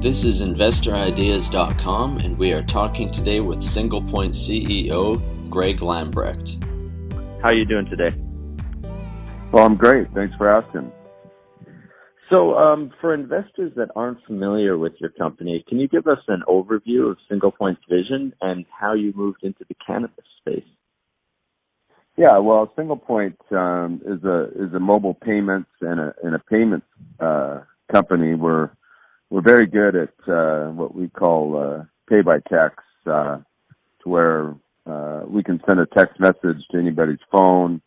This is InvestorIdeas.com, and we are talking today with SinglePoint CEO Greg Lambrecht. How are you doing today? Well, I'm great. Thanks for asking. So, for investors that aren't familiar with your company, can you give us an overview of SinglePoint's vision and how you moved into the cannabis space? Yeah, well, SinglePoint is a mobile payments and a payments company. We're very good at what we call pay by text, to where we can send a text message to anybody's phone,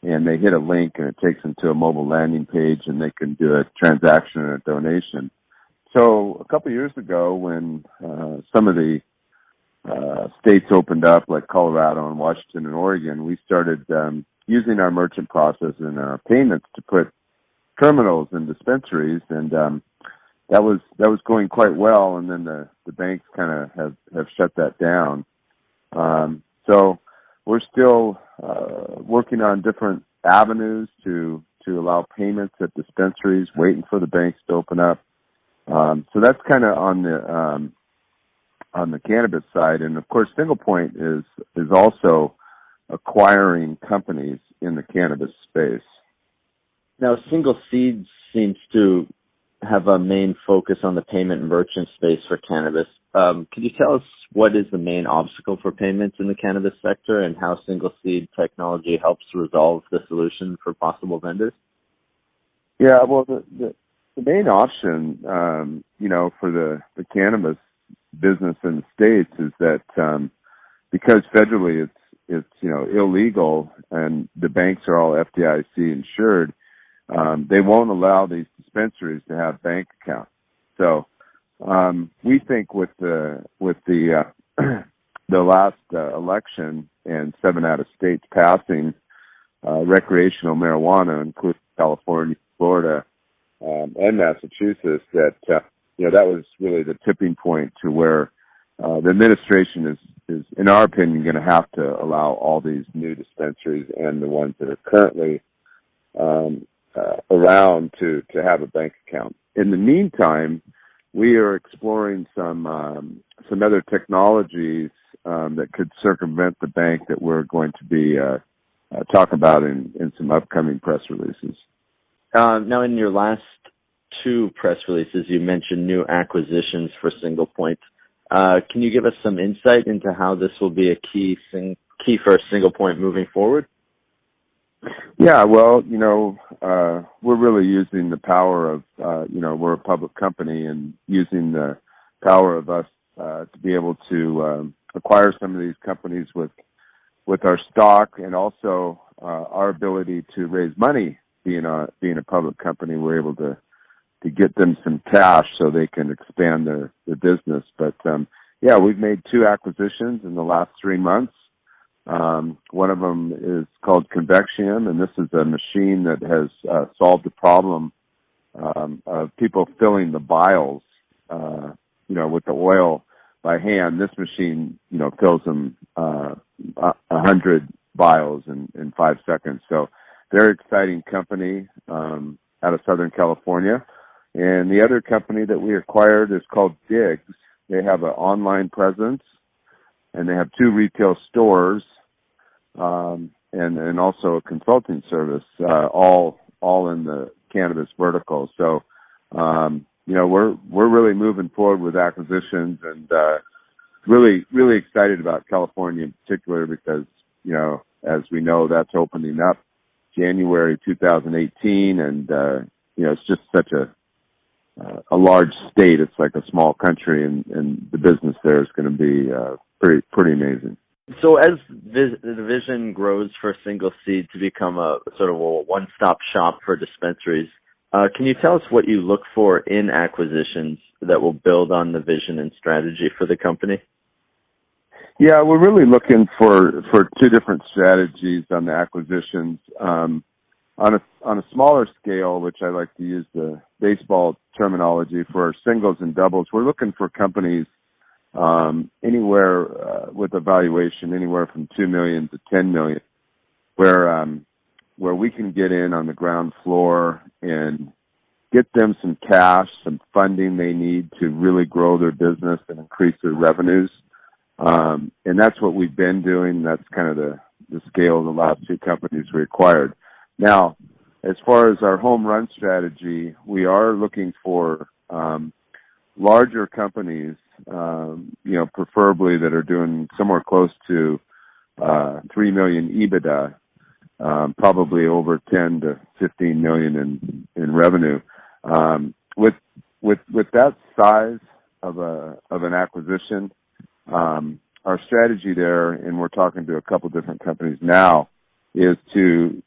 and they hit a link, and it takes them to a mobile landing page, and they can do a transaction and a donation. So a couple of years ago, when some of the states opened up, like Colorado and Washington and Oregon, we started using our merchant process and our payments to put terminals in dispensaries, and that was going quite well. And then the banks kind of have shut that down. So we're still working on different avenues to allow payments at dispensaries, waiting for the banks to open up. So that's kind of on the cannabis side. And of course, SinglePoint is also acquiring companies in the cannabis space. Now, Single Seed seems to have a main focus on the payment and merchant space for cannabis. Could you tell us what is the main obstacle for payments in the cannabis sector and how Single Seed technology helps resolve the solution for possible vendors? Yeah, well, the main option, for the cannabis business in the States is that because federally it's illegal and the banks are all FDIC insured, they won't allow these dispensaries to have bank accounts. So we think with the last election and 7 out of states passing recreational marijuana, including California, Florida, and Massachusetts, that that was really the tipping point to where the administration is, in our opinion, going to have to allow all these new dispensaries and the ones that are currently around to have a bank account. In the meantime, we are exploring some other technologies that could circumvent the bank that we're going to be talking about in some upcoming press releases. Now, in your last 2 press releases, you mentioned new acquisitions for SinglePoint. Can you give us some insight into how this will be a key for SinglePoint moving forward? Yeah, well, we're really using the power of, we're a public company, and using the power of us to be able to acquire some of these companies with our stock, and also our ability to raise money. Being a public company, we're able to get them some cash so they can expand their business. But we've made 2 acquisitions in the last 3 months. One of them is called Convexium, and this is a machine that has solved the problem of people filling the vials, with the oil by hand. This machine, fills them 100 vials in 5 seconds. So, very exciting company out of Southern California. And the other company that we acquired is called Diggs. They have an online presence, and they have 2 retail stores, and also a consulting service, all in the cannabis vertical. So, we're really moving forward with acquisitions, and really, really excited about California in particular because, as we know, that's opening up January 2018, and it's just such a large state. It's like a small country, and the business there is going to be pretty amazing. So as the vision grows for Single Seed to become a sort of a one-stop shop for dispensaries, can you tell us what you look for in acquisitions that will build on the vision and strategy for the company? Yeah, we're really looking for 2 different strategies on the acquisitions. On a smaller scale, which I like to use the baseball terminology for singles and doubles, we're looking for companies anywhere with a valuation anywhere from $2 million to $10 million, where we can get in on the ground floor and get them some cash, some funding they need to really grow their business and increase their revenues. And that's what we've been doing. That's kind of the scale of the last two companies we acquired. Now, as far as our home run strategy, we are looking for larger companies, preferably that are doing somewhere close to 3 million EBITDA, probably over 10 to 15 million in revenue. With that size of an acquisition, our strategy there, and we're talking to a couple different companies now, is to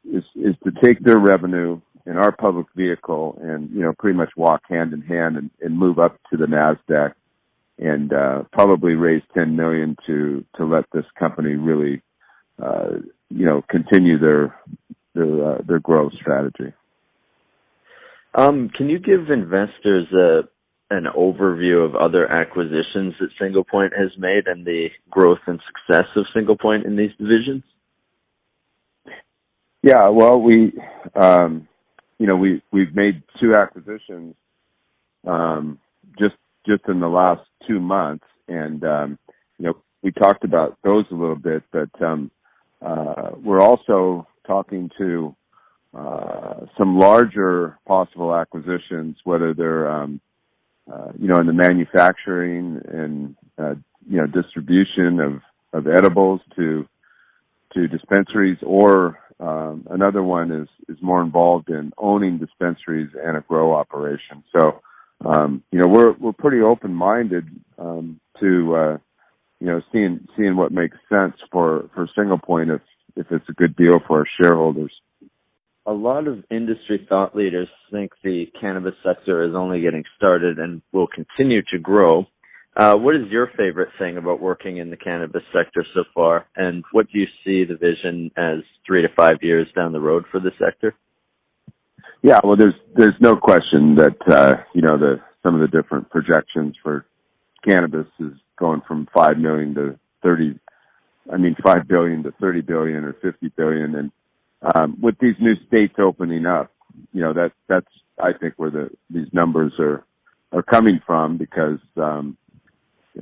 take their revenue in our public vehicle and pretty much walk hand in hand and move up to the NASDAQ and probably raise 10 million to let this company really continue their growth strategy. Can you give investors an overview of other acquisitions that SinglePoint has made and the growth and success of SinglePoint in these divisions? Yeah, well, we've made two acquisitions just in the last 2 months, and we talked about those a little bit, but we're also talking to some larger possible acquisitions, whether they're in the manufacturing and distribution of edibles to dispensaries, or another one is more involved in owning dispensaries and a grow operation. So we're pretty open-minded to seeing what makes sense for SinglePoint if it's a good deal for our shareholders. A lot of industry thought leaders think the cannabis sector is only getting started and will continue to grow. What is your favorite thing about working in the cannabis sector so far, and what do you see the vision as 3 to 5 years down the road for the sector? Yeah, well, there's no question that some of the different projections for cannabis is going from 5 billion to 30 billion or 50 billion, and with these new states opening up, that's I think where these numbers are coming from, because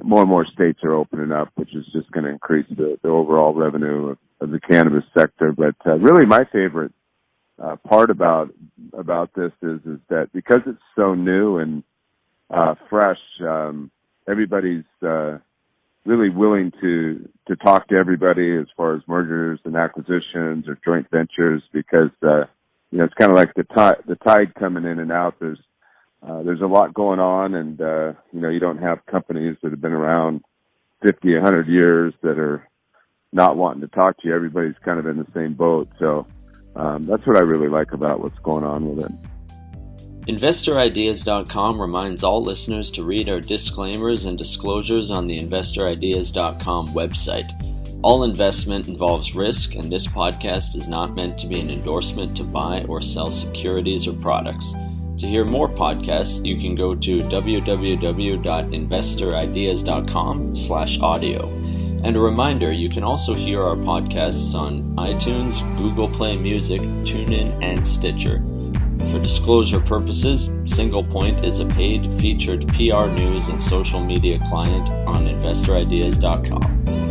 more and more states are opening up, which is just going to increase the overall revenue of the cannabis sector. But really, my favorite part about this is that because it's so new and fresh, everybody's really willing to talk to everybody as far as mergers and acquisitions or joint ventures, because it's kind of like the tide coming in and out. There's a lot going on, and you don't have companies that have been around 50, 100 years that are not wanting to talk to you. Everybody's kind of in the same boat. So that's what I really like about what's going on with it. InvestorIdeas.com reminds all listeners to read our disclaimers and disclosures on the InvestorIdeas.com website. All investment involves risk, and this podcast is not meant to be an endorsement to buy or sell securities or products. To hear more podcasts, you can go to www.investorideas.com/audio. And a reminder, you can also hear our podcasts on iTunes, Google Play Music, TuneIn, and Stitcher. For disclosure purposes, SinglePoint is a paid featured PR news and social media client on InvestorIdeas.com.